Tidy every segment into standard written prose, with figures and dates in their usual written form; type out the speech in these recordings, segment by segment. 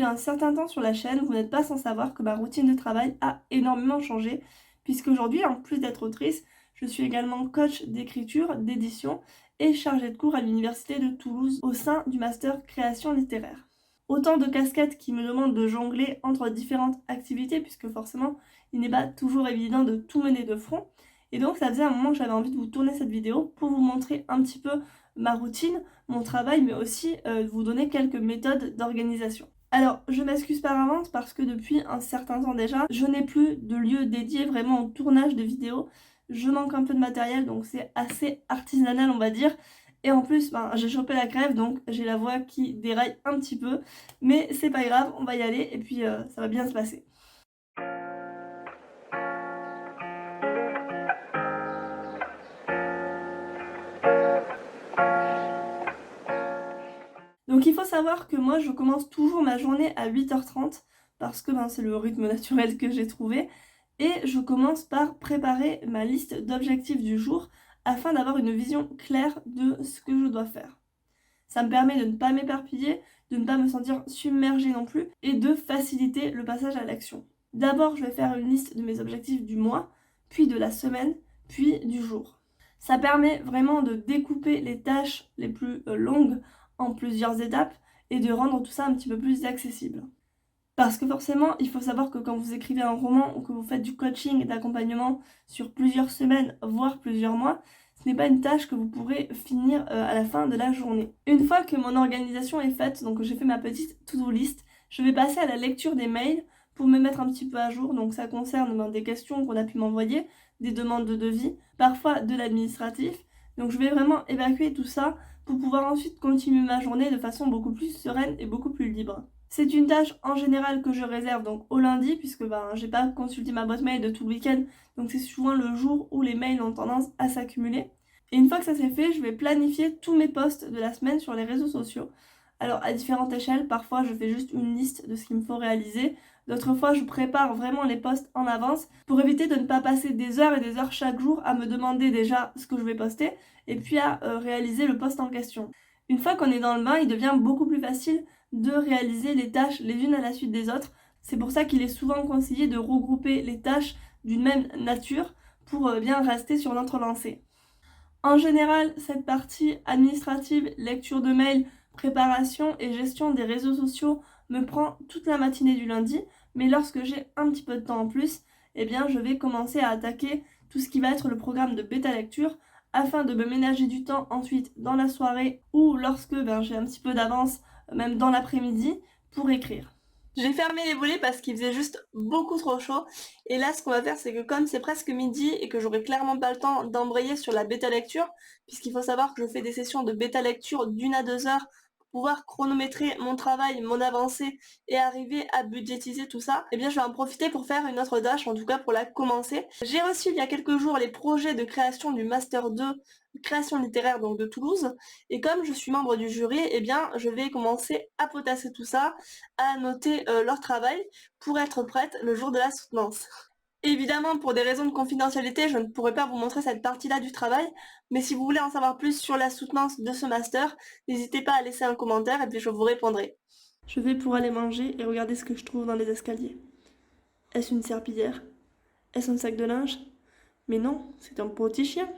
un certain temps sur la chaîne, vous n'êtes pas sans savoir que ma routine de travail a énormément changé, puisqu'aujourd'hui, en plus d'être autrice, je suis également coach d'écriture, d'édition et chargée de cours à l'Université de Toulouse au sein du master création littéraire. Autant de casquettes qui me demandent de jongler entre différentes activités, puisque forcément, il n'est pas toujours évident de tout mener de front. Et donc, ça faisait un moment que j'avais envie de vous tourner cette vidéo pour vous montrer un petit peu ma routine, mon travail, mais aussi vous donner quelques méthodes d'organisation. Alors, je m'excuse par avance parce que depuis un certain temps déjà, je n'ai plus de lieu dédié vraiment au tournage de vidéos. Je manque un peu de matériel, donc c'est assez artisanal, on va dire. Et en plus, j'ai chopé la crève, donc j'ai la voix qui déraille un petit peu. Mais c'est pas grave, on va y aller et puis ça va bien se passer. Donc il faut savoir que moi je commence toujours ma journée à 8h30 parce que c'est le rythme naturel que j'ai trouvé et je commence par préparer ma liste d'objectifs du jour afin d'avoir une vision claire de ce que je dois faire. Ça me permet de ne pas m'éparpiller, de ne pas me sentir submergée non plus et de faciliter le passage à l'action. D'abord je vais faire une liste de mes objectifs du mois, puis de la semaine, puis du jour. Ça permet vraiment de découper les tâches les plus longues en plusieurs étapes et de rendre tout ça un petit peu plus accessible. Parce que forcément, il faut savoir que quand vous écrivez un roman ou que vous faites du coaching et d'accompagnement sur plusieurs semaines, voire plusieurs mois, ce n'est pas une tâche que vous pourrez finir à la fin de la journée. Une fois que mon organisation est faite, donc j'ai fait ma petite to-do list, je vais passer à la lecture des mails pour me mettre un petit peu à jour. Donc ça concerne des questions qu'on a pu m'envoyer, des demandes de devis, parfois de l'administratif. Donc je vais vraiment évacuer tout ça pour pouvoir ensuite continuer ma journée de façon beaucoup plus sereine et beaucoup plus libre. C'est une tâche en général que je réserve donc au lundi puisque j'ai pas consulté ma boîte mail de tout le week-end, donc c'est souvent le jour où les mails ont tendance à s'accumuler. Et une fois que ça c'est fait, je vais planifier tous mes posts de la semaine sur les réseaux sociaux. Alors à différentes échelles, parfois je fais juste une liste de ce qu'il me faut réaliser, d'autres fois je prépare vraiment les posts en avance pour éviter de ne pas passer des heures et des heures chaque jour à me demander déjà ce que je vais poster et puis à réaliser le post en question. Une fois qu'on est dans le bain, il devient beaucoup plus facile de réaliser les tâches les unes à la suite des autres. C'est pour ça qu'il est souvent conseillé de regrouper les tâches d'une même nature pour bien rester sur notre lancée. En général, cette partie administrative, lecture de mails, préparation et gestion des réseaux sociaux me prend toute la matinée du lundi, mais lorsque j'ai un petit peu de temps en plus, je vais commencer à attaquer tout ce qui va être le programme de bêta lecture afin de me ménager du temps ensuite dans la soirée ou lorsque j'ai un petit peu d'avance, même dans l'après-midi, pour écrire. J'ai fermé les volets parce qu'il faisait juste beaucoup trop chaud. Et là, ce qu'on va faire, c'est que comme c'est presque midi et que j'aurai clairement pas le temps d'embrayer sur la bêta lecture, puisqu'il faut savoir que je fais des sessions de bêta lecture d'1 à 2 heures pour pouvoir chronométrer mon travail, mon avancée et arriver à budgétiser tout ça, je vais en profiter pour faire une autre tâche, en tout cas pour la commencer. J'ai reçu il y a quelques jours les projets de création du Master 2 création littéraire donc de Toulouse et comme je suis membre du jury, je vais commencer à potasser tout ça, à noter leur travail pour être prête le jour de la soutenance. Évidemment, pour des raisons de confidentialité, je ne pourrai pas vous montrer cette partie-là du travail, mais si vous voulez en savoir plus sur la soutenance de ce master, n'hésitez pas à laisser un commentaire et puis je vous répondrai. Je vais pour aller manger et regarder ce que je trouve dans les escaliers. Est-ce une serpillière? Est-ce un sac de linge? Mais non, c'est un petit chien.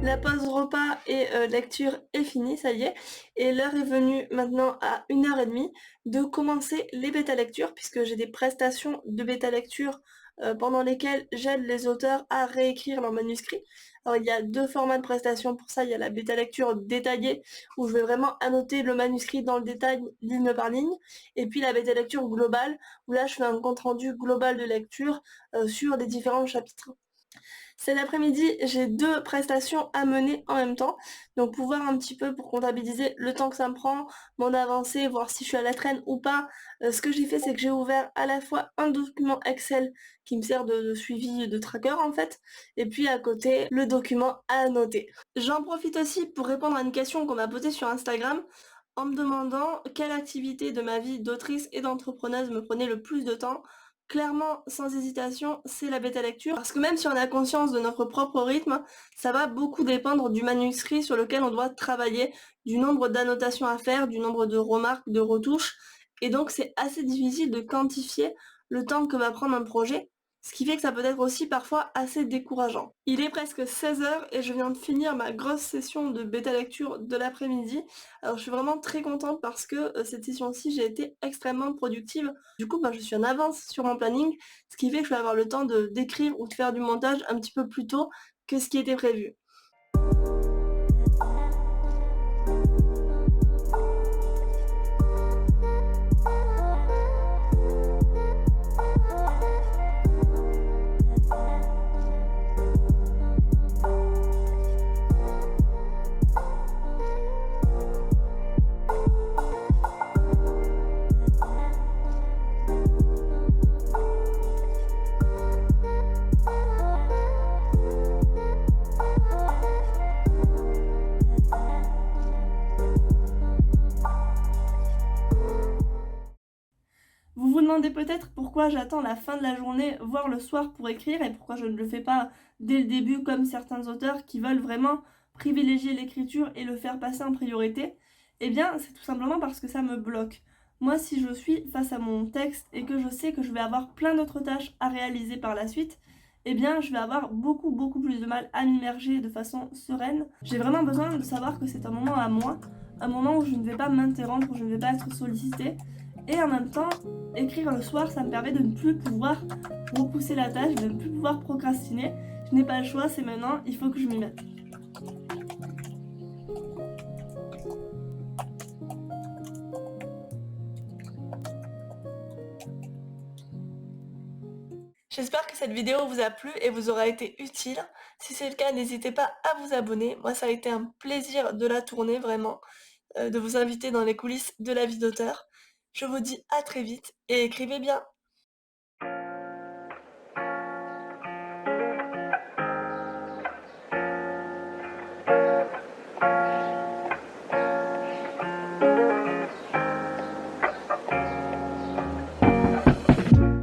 La pause repas et lecture est finie, ça y est, et l'heure est venue maintenant à 1h30 de commencer les bêta lectures puisque j'ai des prestations de bêta lecture pendant lesquels j'aide les auteurs à réécrire leur manuscrit. Alors il y a 2 formats de prestation pour ça, il y a la bêta lecture détaillée, où je vais vraiment annoter le manuscrit dans le détail, ligne par ligne, et puis la bêta lecture globale, où là je fais un compte rendu global de lecture sur les différents chapitres. Cet après-midi, j'ai 2 prestations à mener en même temps, donc pour voir un petit peu, pour comptabiliser le temps que ça me prend, mon avancée, voir si je suis à la traîne ou pas. Ce que j'ai fait, c'est que j'ai ouvert à la fois un document Excel qui me sert de suivi de tracker en fait, et puis à côté, le document à annoter. J'en profite aussi pour répondre à une question qu'on m'a posée sur Instagram, en me demandant quelle activité de ma vie d'autrice et d'entrepreneuse me prenait le plus de temps. Clairement, sans hésitation, c'est la bêta lecture, parce que même si on a conscience de notre propre rythme, ça va beaucoup dépendre du manuscrit sur lequel on doit travailler, du nombre d'annotations à faire, du nombre de remarques, de retouches, et donc c'est assez difficile de quantifier le temps que va prendre un projet, ce qui fait que ça peut être aussi parfois assez décourageant. Il est presque 16 h et je viens de finir ma grosse session de bêta lecture de l'après-midi. Alors je suis vraiment très contente parce que cette session-ci, j'ai été extrêmement productive. Du coup, je suis en avance sur mon planning, ce qui fait que je vais avoir le temps d'écrire ou de faire du montage un petit peu plus tôt que ce qui était prévu. Vous vous demandez peut-être pourquoi j'attends la fin de la journée, voire le soir pour écrire, et pourquoi je ne le fais pas dès le début comme certains auteurs qui veulent vraiment privilégier l'écriture et le faire passer en priorité. Eh bien, c'est tout simplement parce que ça me bloque. Moi, si je suis face à mon texte et que je sais que je vais avoir plein d'autres tâches à réaliser par la suite, eh bien, je vais avoir beaucoup plus de mal à m'immerger de façon sereine. J'ai vraiment besoin de savoir que c'est un moment à moi, un moment où je ne vais pas m'interrompre, où je ne vais pas être sollicitée, et en même temps, écrire le soir, ça me permet de ne plus pouvoir repousser la tâche, de ne plus pouvoir procrastiner. Je n'ai pas le choix, c'est maintenant, il faut que je m'y mette. J'espère que cette vidéo vous a plu et vous aura été utile. Si c'est le cas, n'hésitez pas à vous abonner. Moi, ça a été un plaisir de la tourner, vraiment, de vous inviter dans les coulisses de la vie d'auteur. Je vous dis à très vite et écrivez bien.